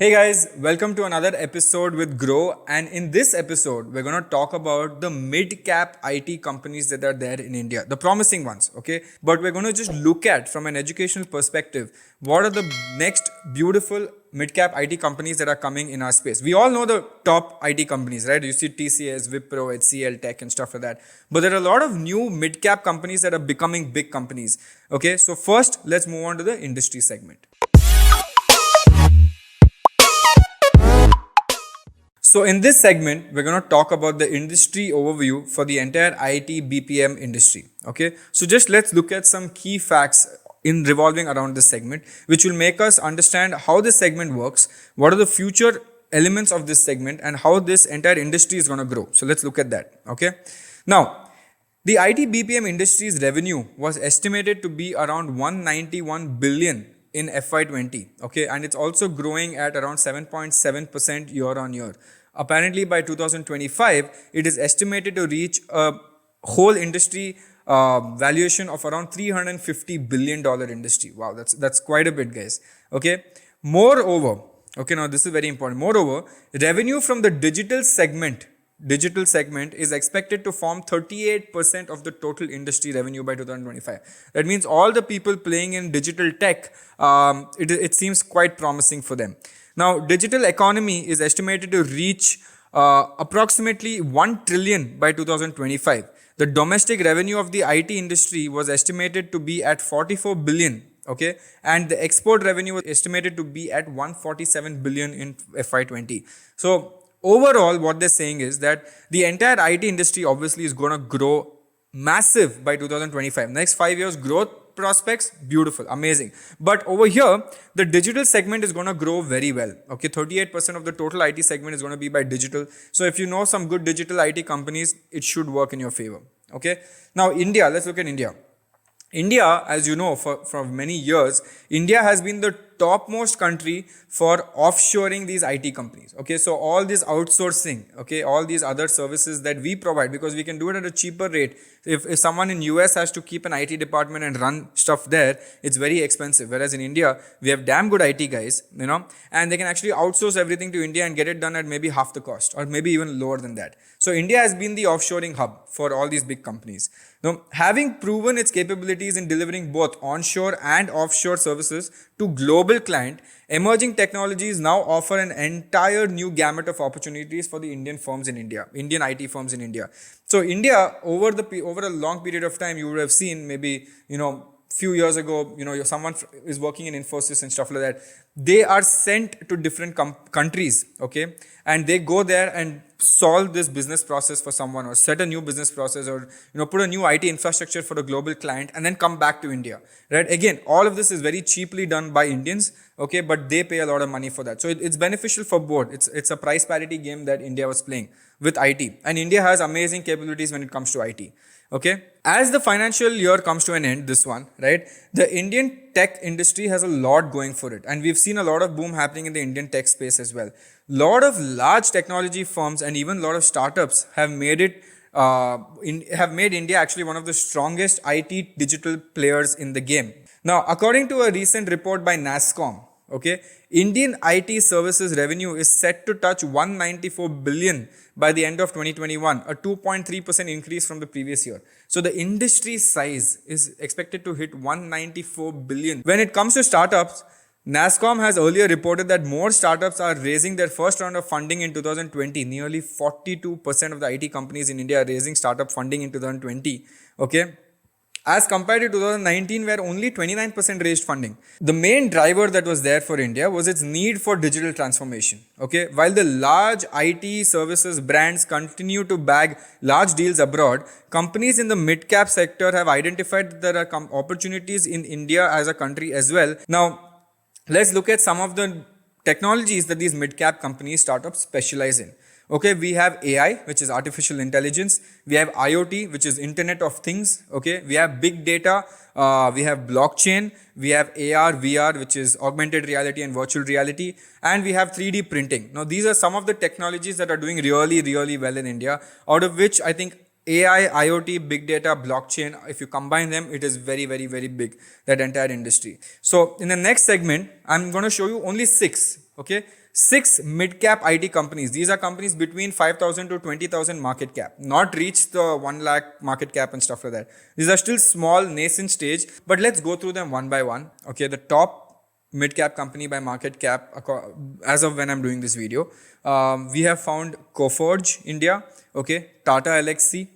Hey guys, welcome to another episode with Grow. And in this episode, we're going to talk about the mid cap IT companies that are there in India, the promising ones, okay? But we're going to just look at, from an educational perspective, what are the next beautiful mid cap IT companies that are coming in our space. We all know the top IT companies, right? You see TCS, Wipro, HCL, Tech, and stuff like that. But there are a lot of new mid cap companies that are becoming big companies, okay? So, first, let's move on to the industry segment. So in this segment, we're going to talk about the industry overview for the entire IT BPM industry. Okay. So just let's look at some key facts in revolving around this segment, which will make us understand how this segment works, what are the future elements of this segment, and how this entire industry is going to grow. So let's look at that. Okay. Now, the IT BPM industry's revenue was estimated to be around 191 billion in FY20, okay, and it's also growing at around 7.7% year on year. Apparently, by 2025, it is estimated to reach a whole industry valuation of around $350 billion industry. Wow, that's quite a bit, guys. Okay. Moreover, okay, now this is very important. Moreover, revenue from the digital segment is expected to form 38% of the total industry revenue by 2025. That means all the people playing in digital tech, it seems quite promising for them. Now, digital economy is estimated to reach approximately 1 trillion by 2025. The domestic revenue of the IT industry was estimated to be at 44 billion, okay, and the export revenue was estimated to be at 147 billion in FY20. So overall, what they're saying is that the entire IT industry obviously is going to grow massive by 2025. Next 5 years, growth prospects, beautiful, amazing. But over here, the digital segment is going to grow very well. Okay, 38% of the total IT segment is going to be by digital. So if you know some good digital IT companies, it should work in your favor. Okay, now India, let's look at India. India, as you know, for many years, India has been the topmost country for offshoring these IT companies. Okay, so all this outsourcing, okay, all these other services that we provide, because we can do it at a cheaper rate. If someone in US has to keep an IT department and run stuff there, it's very expensive. Whereas in India, we have damn good IT guys, and they can actually outsource everything to India and get it done at maybe half the cost or maybe even lower than that. So India has been the offshoring hub for all these big companies. Now, having proven its capabilities in delivering both onshore and offshore services to global client, emerging technologies now offer an entire new gamut of opportunities for the Indian firms in India, Indian IT firms in India. So India, over a long period of time, you would have seen maybe, few years ago, someone is working in Infosys and stuff like that. They are sent to different countries, okay, and they go there and solve this business process for someone, or set a new business process, or put a new IT infrastructure for a global client, and then come back to India, right? Again, all of this is very cheaply done by Indians, okay, but they pay a lot of money for that. So it's beneficial for both. It's a price parity game that India was playing with IT, and India has amazing capabilities when it comes to IT. Okay, as the financial year comes to an end, this one, right, the Indian tech industry has a lot going for it, and we've seen a lot of boom happening in the Indian tech space as well. Lot of large technology firms and even a lot of startups have made India actually one of the strongest IT digital players in the game. Now, according to a recent report by NASSCOM, okay, Indian IT services revenue is set to touch 194 billion by the end of 2021, a 2.3% increase from the previous year. So the industry size is expected to hit 194 billion. When it comes to startups, NASSCOM has earlier reported that more startups are raising their first round of funding in 2020. Nearly 42% of the IT companies in India are raising startup funding in 2020. Okay, as compared to 2019, where only 29% raised funding. The main driver that was there for India was its need for digital transformation. Okay, while the large IT services brands continue to bag large deals abroad, companies in the mid-cap sector have identified that there are opportunities in India as a country as well. Now, let's look at some of the technologies that these mid-cap companies, startups specialize in. Okay, we have AI, which is artificial intelligence. We have IoT, which is Internet of Things. Okay, we have big data. We have blockchain. We have AR, VR, which is augmented reality and virtual reality. And we have 3D printing. Now, these are some of the technologies that are doing really, really well in India, out of which I think AI, IoT, big data, blockchain, if you combine them, it is very, very, very big, that entire industry. So in the next segment, I'm going to show you only 6. Okay, 6 mid-cap IT companies. These are companies between 5,000 to 20,000 market cap, not reach the 1 lakh market cap and stuff like that. These are still small, nascent stage, but let's go through them one by one. Okay, the top mid-cap company by market cap as of when I'm doing this video. We have found Coforge India, okay, Tata Elxsi,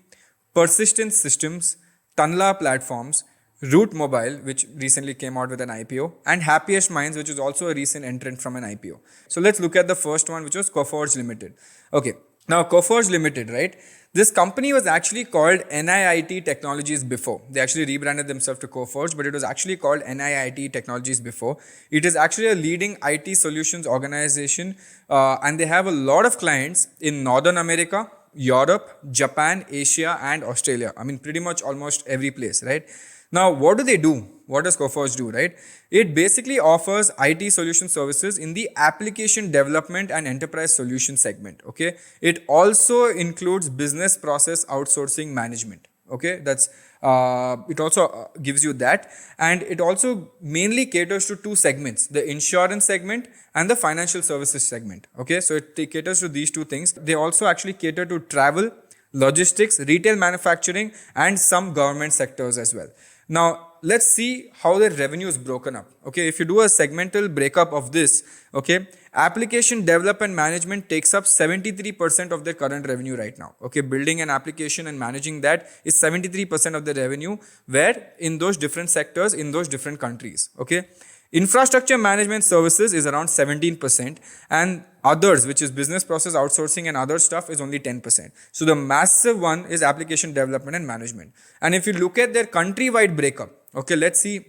Persistent Systems, Tanla Platforms, Root Mobile, which recently came out with an IPO, and Happiest Minds, which is also a recent entrant from an IPO. So let's look at the first one, which was Coforge Limited. Okay, now Coforge Limited, right? This company was actually called NIIT Technologies before. They actually rebranded themselves to Coforge, but it was actually called NIIT Technologies before. It is actually a leading IT solutions organization, and they have a lot of clients in Northern America, Europe, Japan, Asia, and Australia. I mean, pretty much almost every place, right? Now, what do they do? What does Coforge do, right? It basically offers IT solution services in the application development and enterprise solution segment, okay? It also includes business process outsourcing management, okay? That's it also gives you that, and it also mainly caters to two segments, the insurance segment and the financial services segment, okay? So it caters to these two things. They also actually cater to travel, logistics, retail manufacturing, and some government sectors as well. Now, let's see how their revenue is broken up. Okay, if you do a segmental breakup of this, okay, application development management takes up 73% of their current revenue right now. Okay, building an application and managing that is 73% of the revenue, where in those different sectors, in those different countries. Okay. Infrastructure management services is around 17%, and others, which is business process outsourcing and other stuff, is only 10%. So the massive one is application development and management. And if you look at their country-wide breakup, okay, let's see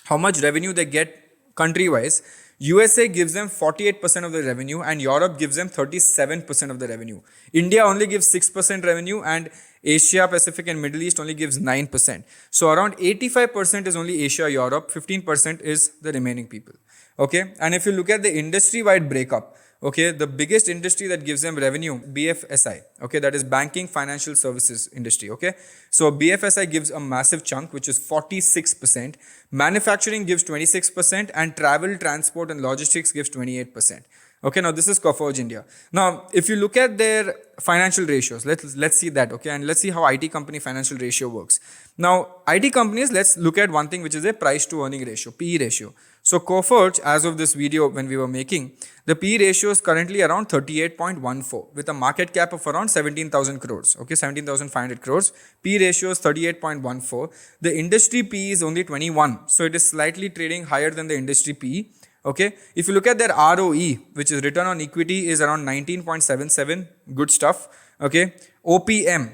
how much revenue they get country-wise. USA gives them 48% of the revenue, and Europe gives them 37% of the revenue. India only gives 6% revenue, and Asia, Pacific, and Middle East only gives 9%. So around 85% is only Asia, Europe, 15% is the remaining people. Okay, and if you look at the industry-wide breakup, okay, the biggest industry that gives them revenue, BFSI, okay, that is banking financial services industry, okay. So BFSI gives a massive chunk, which is 46%, manufacturing gives 26%, and travel, transport, and logistics gives 28%. Okay, now this is Coforge India. Now, if you look at their financial ratios, let's see that, okay, and let's see how IT company financial ratio works. Now, IT companies, let's look at one thing, which is a price to earning ratio, PE ratio. So Coforge, as of this video when we were making, the PE ratio is currently around 38.14 with a market cap of around 17,000 crores, okay, 17,500 crores. PE ratio is 38.14. The industry PE is only 21, so it is slightly trading higher than the industry PE. Okay, if you look at their ROE, which is return on equity, is around 19.77, good stuff. Okay, OPM,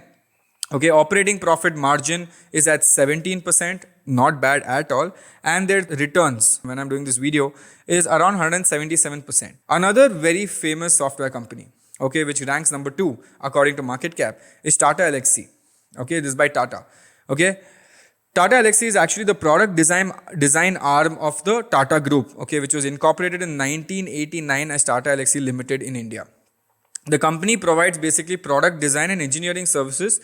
okay, operating profit margin is at 17%, not bad at all. And their returns, when I'm doing this video, is around 177%. Another very famous software company, okay, which ranks number 2 according to market cap, is Tata Elxsi. Okay, this is by Tata. Okay. Tata Elxsi is actually the product design arm of the Tata Group, okay, which was incorporated in 1989 as Tata Elxsi Limited in India. The company provides basically product design and engineering services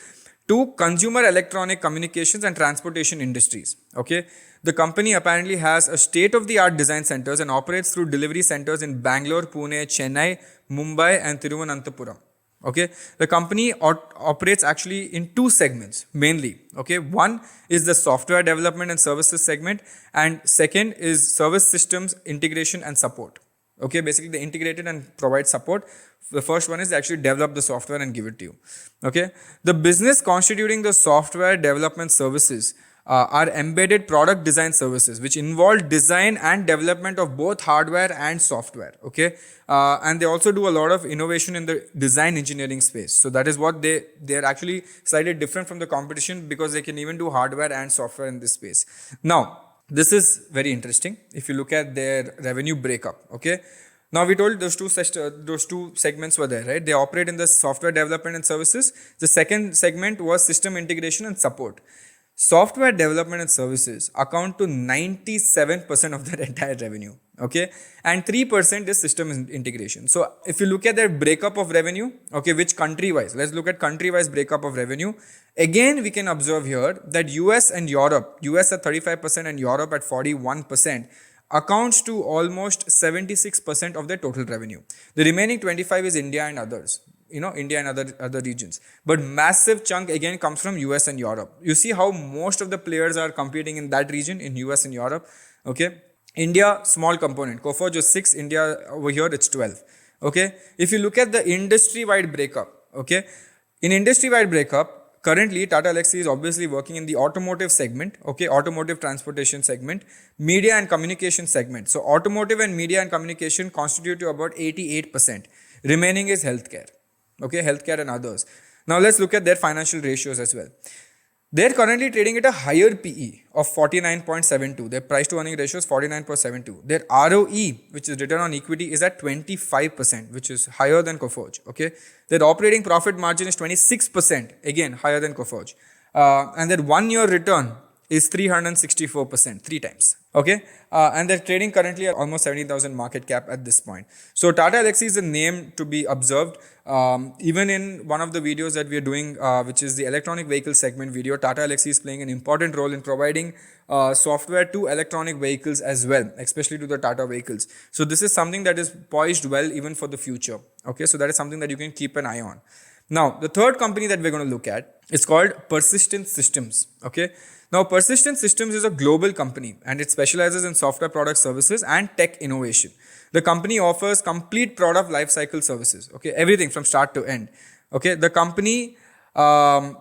to consumer electronic communications and transportation industries. Okay, the company apparently has a state-of-the-art design centers and operates through delivery centers in Bangalore, Pune, Chennai, Mumbai, and Thiruvananthapuram. Okay, the company operates actually in two segments mainly. Okay, one is the software development and services segment, and second is service systems integration and support. Okay, basically they integrate it and provide support. The first one is they actually develop the software and give it to you. Okay, the business constituting the software development services are embedded product design services, which involve design and development of both hardware and software. Okay, and they also do a lot of innovation in the design engineering space. So that is what they're actually slightly different from the competition, because they can even do hardware and software in this space. Now, this is very interesting if you look at their revenue breakup. Okay, now we told those two segments were there, right? They operate in the software development and services. The second segment was system integration and support. Software development and services account to 97% of their entire revenue, okay, and 3% is system integration. So if you look at their breakup of revenue, okay, which country wise, let's look at country wise breakup of revenue. Again, we can observe here that US and Europe, US at 35% and Europe at 41%, accounts to almost 76% of their total revenue. The remaining 25 is India and others, India and other regions. But massive chunk again comes from US and Europe. You see how most of the players are competing in that region, in US and Europe. Okay, India, small component. Coforge is 6, India over here it's 12. Okay, if you look at the industry-wide breakup, okay, in industry-wide breakup, currently Tata Elxsi is obviously working in the automotive segment, okay, automotive transportation segment, media and communication segment. So automotive and media and communication constitute to about 88%. Remaining is healthcare, okay, healthcare and others. Now let's look at their financial ratios as well. They're currently trading at a higher PE of 49.72. Their price to earning ratio is 49.72. Their ROE, which is return on equity, is at 25%, which is higher than Coforge. Okay, their operating profit margin is 26%, again higher than Coforge. And their 1 year return is 364%, 3 times. Okay, and they're trading currently at almost 70,000 market cap at this point. So Tata Elxsi is a name to be observed. Even in one of the videos that we are doing, which is the electronic vehicle segment video, Tata Elxsi is playing an important role in providing software to electronic vehicles as well, especially to the Tata vehicles. So this is something that is poised well even for the future. Okay, so that is something that you can keep an eye on. Now, the third company that we're going to look at is called Persistent Systems. Okay. Now, Persistent Systems is a global company and it specializes in software product services and tech innovation. The company offers complete product lifecycle services. Okay, everything from start to end. Okay, the company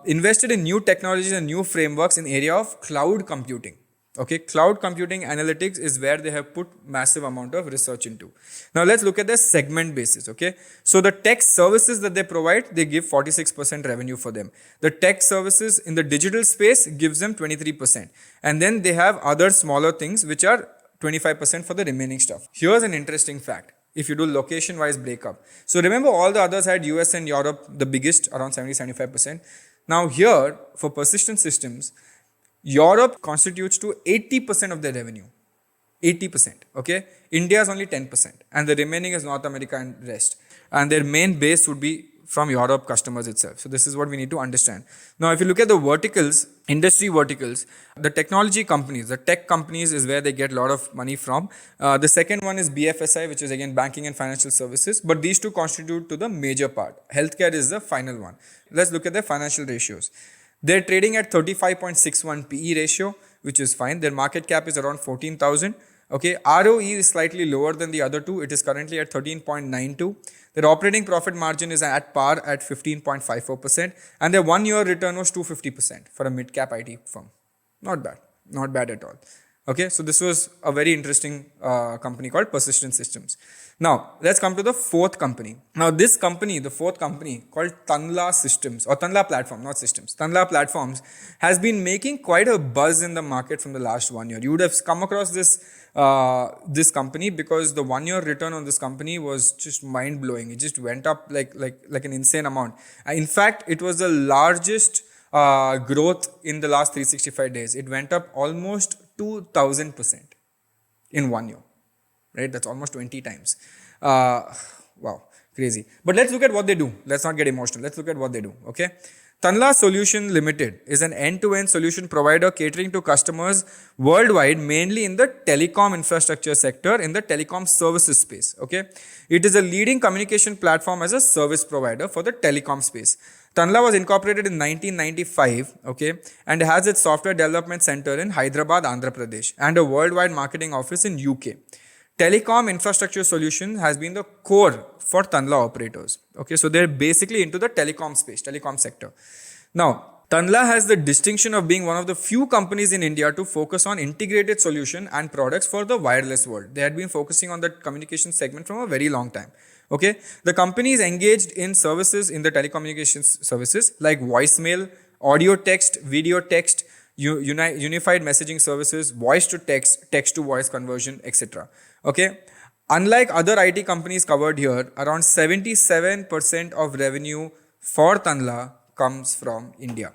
invested in new technologies and new frameworks in area of cloud computing. Okay, cloud computing analytics is where they have put massive amount of research into. Now let's look at the segment basis. Okay, so the tech services that they provide, they give 46% revenue for them. The tech services in the digital space gives them 23%, and then they have other smaller things which are 25% for the remaining stuff. Here's an interesting fact. If you do location wise breakup, so remember all the others had US and Europe the biggest, around 70-75%. Now here for Persistent Systems, Europe constitutes to 80% of their revenue. 80%. Okay. India is only 10%. And the remaining is North America and rest. And their main base would be from Europe customers itself. So this is what we need to understand. Now, if you look at the verticals, industry verticals, the technology companies, the tech companies is where they get a lot of money from. The second one is BFSI, which is again banking and financial services. But these two constitute to the major part. Healthcare is the final one. Let's look at their financial ratios. They're trading at 35.61 PE ratio, which is fine. Their market cap is around 14,000. Okay, ROE is slightly lower than the other two. It is currently at 13.92. Their operating profit margin is at par at 15.54%. And their 1 year return was 250% for a mid-cap IT firm. Not bad. Not bad at all. Okay, so this was a very interesting company called Persistent Systems. Now, let's come to the fourth company. Now, this company, the fourth company called Tanla Systems or Tanla Platform, not Systems. Tanla Platforms has been making quite a buzz in the market from the last 1 year. You would have come across this company because the 1 year return on this company was just mind blowing. It just went up like an insane amount. In fact, it was the largest growth in the last 365 days. It went up almost 2000% in 1 year. Right, that's almost 20 times. Wow, crazy. But let's look at what they do. Let's not get emotional. Let's look at what they do. Okay, Tanla Solution Limited is an end-to-end solution provider catering to customers worldwide, mainly in the telecom infrastructure sector, in the telecom services space. Okay, it is a leading communication platform as a service provider for the telecom space. Tanla was incorporated in 1995, okay, and has its software development center in Hyderabad, Andhra Pradesh, and a worldwide marketing office in UK. Telecom infrastructure solution has been the core for Tanla operators. Okay, so they're basically into the telecom space, telecom sector. Now, Tanla has the distinction of being one of the few companies in India to focus on integrated solution and products for the wireless world. They had been focusing on the communication segment from a very long time. Okay, the company is engaged in services in the telecommunications services like voicemail, audio text, video text, unified messaging services, voice to text, text to voice conversion, etc. Okay, unlike other IT companies covered here, around 77% of revenue for Tanla comes from India.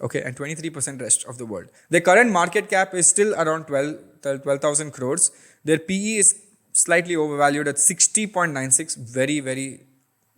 Okay, and 23% rest of the world. Their current market cap is still around 12,000 crores. Their PE is slightly overvalued at 60.96, very, very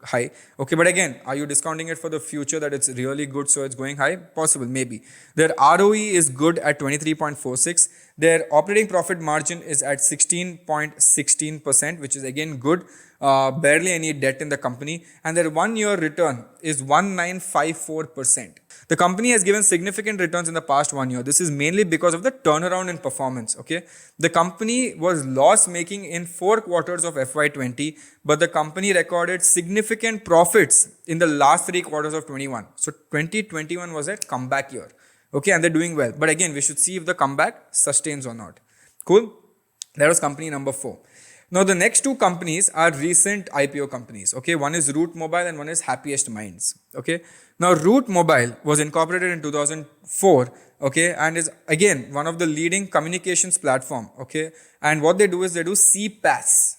high. Okay, but again, are you discounting it for the future that it's really good so it's going high? Possible, maybe. Their ROE is good at 23.46. Their operating profit margin is at 16.16%, which is again good. Barely any debt in the company, and their 1-year return is 1954%. The company has given significant returns in the past 1 year. This is mainly because of the turnaround in performance. Okay, the company was loss making in 4 quarters of FY20, but the company recorded significant profits in the last 3 quarters of 21. So 2021 was a comeback year. Okay, and they're doing well. But again, we should see if the comeback sustains or not. Cool. That was company number 4. Now, the next 2 companies are recent IPO companies. Okay, one is Route Mobile and one is Happiest Minds. Okay, now Route Mobile was incorporated in 2004. Okay, and is again one of the leading communications platform. Okay, and what they do is they do CPaaS.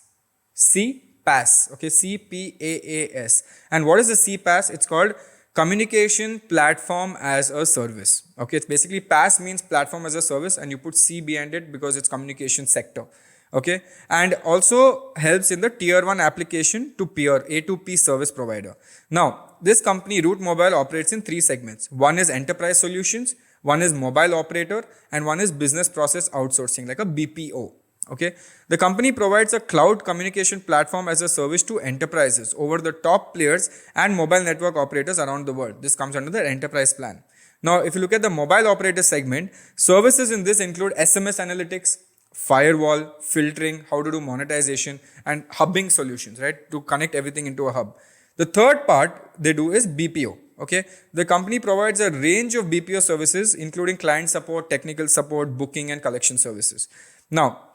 CPaaS. Okay, CPaaS. And what is the CPaaS? It's called Communication Platform as a Service. Okay, it's basically PaaS means platform as a service, and you put C behind it because it's communication sector. Okay, and also helps in the tier 1 application to peer A2P service provider. Now, this company Route Mobile operates in 3 segments. One is enterprise solutions, one is mobile operator, and one is business process outsourcing, like a BPO. Okay, the company provides a cloud communication platform as a service to enterprises over the top players and mobile network operators around the world. This comes under the enterprise plan. Now, if you look at the mobile operator segment, services in this include SMS analytics, firewall, filtering, how to do monetization, and hubbing solutions, right? To connect everything into a hub. The third part they do is BPO. Okay, the company provides a range of BPO services, including client support, technical support, booking, and collection services. Now,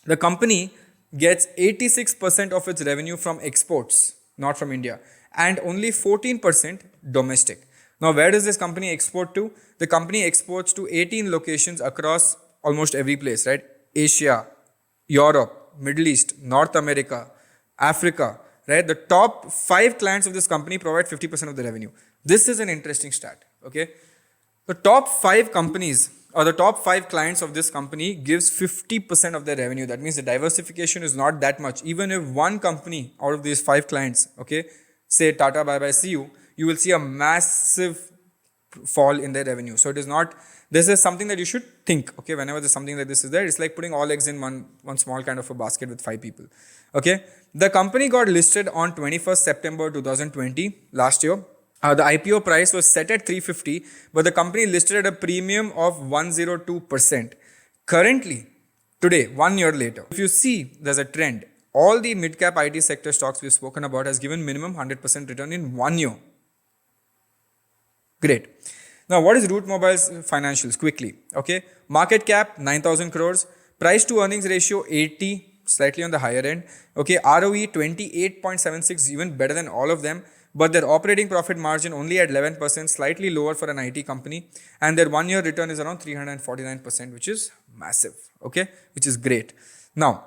the company gets 86% of its revenue from exports, not from India, and only 14% domestic. Now, where does this company export to? The company exports to 18 locations across almost every place, right? Asia, Europe, Middle East, North America, Africa, right? The top 5 clients of this company provide 50% of the revenue. This is an interesting stat, okay? The top 5 companies or the top 5 clients of this company gives 50% of their revenue. That means the diversification is not that much. Even if one company out of these 5 clients, okay, say Tata, bye bye, see you will see a massive fall in their revenue. So it is not, this is something that you should think, okay, whenever there's something like this is there, it's like putting all eggs in one small kind of a basket with 5 people. Okay, the company got listed on 21st September 2020 last year. The IPO price was set at 350, but the company listed at a premium of 102%. Currently, today, 1 year later, if you see there's a trend, all the mid-cap IT sector stocks we've spoken about has given minimum 100% return in 1 year. Great. Now, what is Route Mobile's financials? Quickly. Okay, market cap 9,000 crores, price to earnings ratio 80, slightly on the higher end. Okay, ROE 28.76, even better than all of them. But their operating profit margin only at 11%, slightly lower for an IT company. And their 1 year return is around 349%, which is massive. Okay, which is great. Now,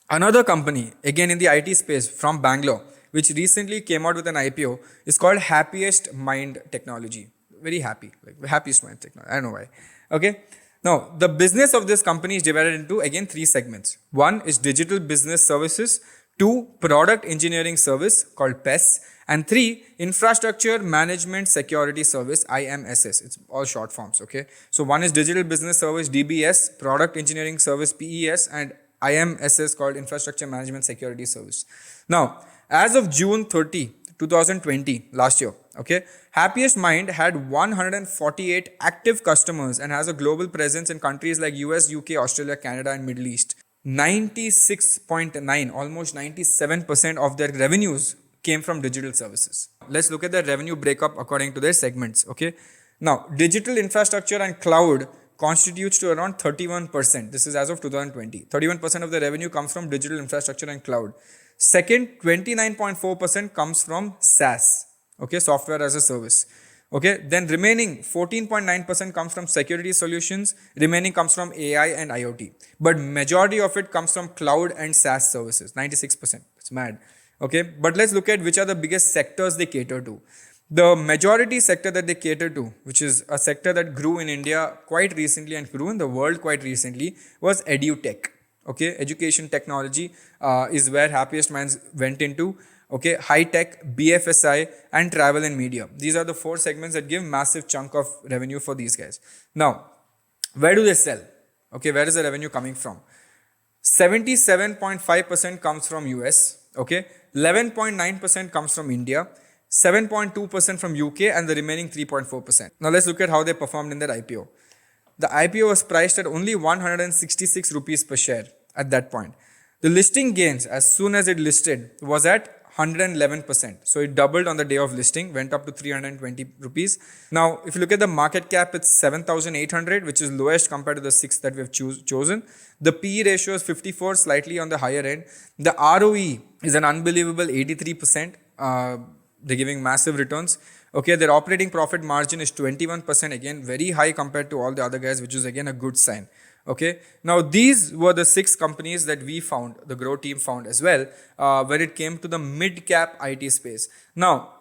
another company, again in the IT space from Bangalore, which recently came out with an IPO, is called Happiest Mind Technology. Very happy, like Happiest Mind Technology. I don't know why. Okay. Now, the business of this company is divided into, again, 3 segments. One is digital business services. 2, product engineering service called PES. And 3, infrastructure management security service, IMSS. It's all short forms, okay? So one is digital business service, DBS, product engineering service, PES, and IMSS called infrastructure management security service. Now, as of June 30, 2020, last year, okay, Happiest Mind had 148 active customers and has a global presence in countries like US, UK, Australia, Canada, and Middle East. 96.9, almost 97% of their revenues came from digital services. Let's look at the revenue breakup according to their segments, okay? Now, digital infrastructure and cloud constitutes to around 31%. This is as of 2020. 31% of the revenue comes from digital infrastructure and cloud. Second, 29.4% comes from SaaS, okay, software as a service. Okay, then remaining 14.9% comes from security solutions, remaining comes from AI and IoT. But majority of it comes from cloud and SaaS services, 96%. It's mad. Okay, but let's look at which are the biggest sectors they cater to. The majority sector that they cater to, which is a sector that grew in India quite recently and grew in the world quite recently, was EduTech. Okay, education technology is where Happiest Minds went into. Okay, high tech, BFSI, and travel and media. These are the 4 segments that give massive chunk of revenue for these guys. Now, where do they sell? Okay, where is the revenue coming from? 77.5% comes from US, okay, 11.9% comes from India, 7.2% from UK, and the remaining 3.4%. Now let's look at how they performed in their IPO. The IPO was priced at only 166 rupees per share at that point. The listing gains as soon as it listed was at 111%. So it doubled on the day of listing, went up to 320 rupees. Now, if you look at the market cap, it's 7,800, which is lowest compared to the 6 that we've chosen. The PE ratio is 54, slightly on the higher end. The ROE is an unbelievable 83%. They're giving massive returns. Okay, their operating profit margin is 21%, again, very high compared to all the other guys, which is again a good sign. Okay, now these were the 6 companies that we found, the Grow team found as well, when it came to the mid-cap IT space. Now,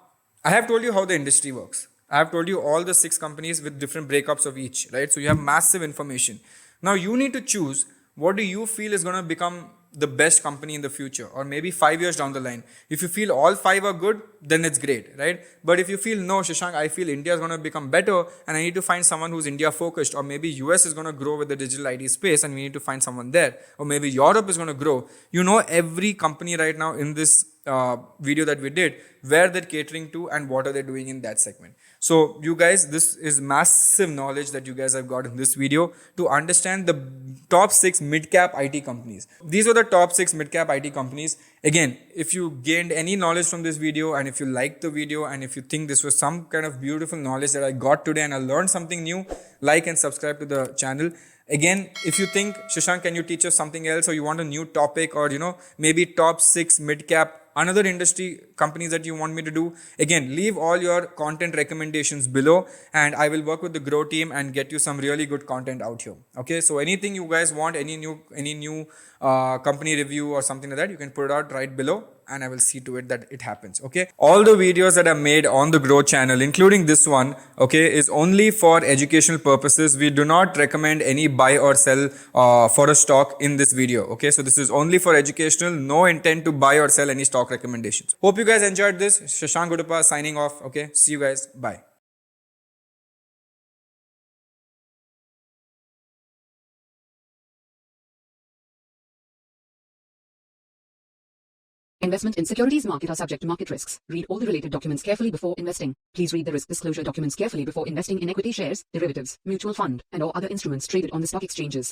I have told you how the industry works. I have told you all the 6 companies with different breakups of each, right? So you have massive information. Now you need to choose what do you feel is going to become the best company in the future, or maybe 5 years down the line. If you feel all 5 are good, then it's great, right? But if you feel, no, Shashank, I feel India is going to become better and I need to find someone who's India focused, or maybe US is going to grow with the digital IT space and we need to find someone there, or maybe Europe is going to grow. You know, every company right now in this video that we did, where they're catering to and what are they doing in that segment. So you guys, this is massive knowledge that you guys have got in this video to understand the top 6 mid-cap IT companies. These are the top 6 mid-cap IT companies. Again, if you gained any knowledge from this video, and if you liked the video, and if you think this was some kind of beautiful knowledge that I got today and I learned something new, like and subscribe to the channel. Again, if you think, Shashank, can you teach us something else, or you want a new topic, or maybe top 6 mid-cap another industry companies that you want me to do, again, leave all your content recommendations below and I will work with the Grow team and get you some really good content out here. Okay, so anything you guys want, any new company review or something like that, you can put it out right below and I will see to it that it happens. Okay, all the videos that are made on the Grow channel, including this one, okay, is only for educational purposes. We do not recommend any buy or sell for a stock in this video. Okay, so this is only for educational, no intent to buy or sell any stock recommendations. Hope you guys enjoyed this. Shashank Guduppa signing off. Okay, see you guys. Bye. Investment in securities market are subject to market risks. Read all the related documents carefully before investing. Please read the risk disclosure documents carefully before investing in equity shares, derivatives, mutual fund, and or other instruments traded on the stock exchanges.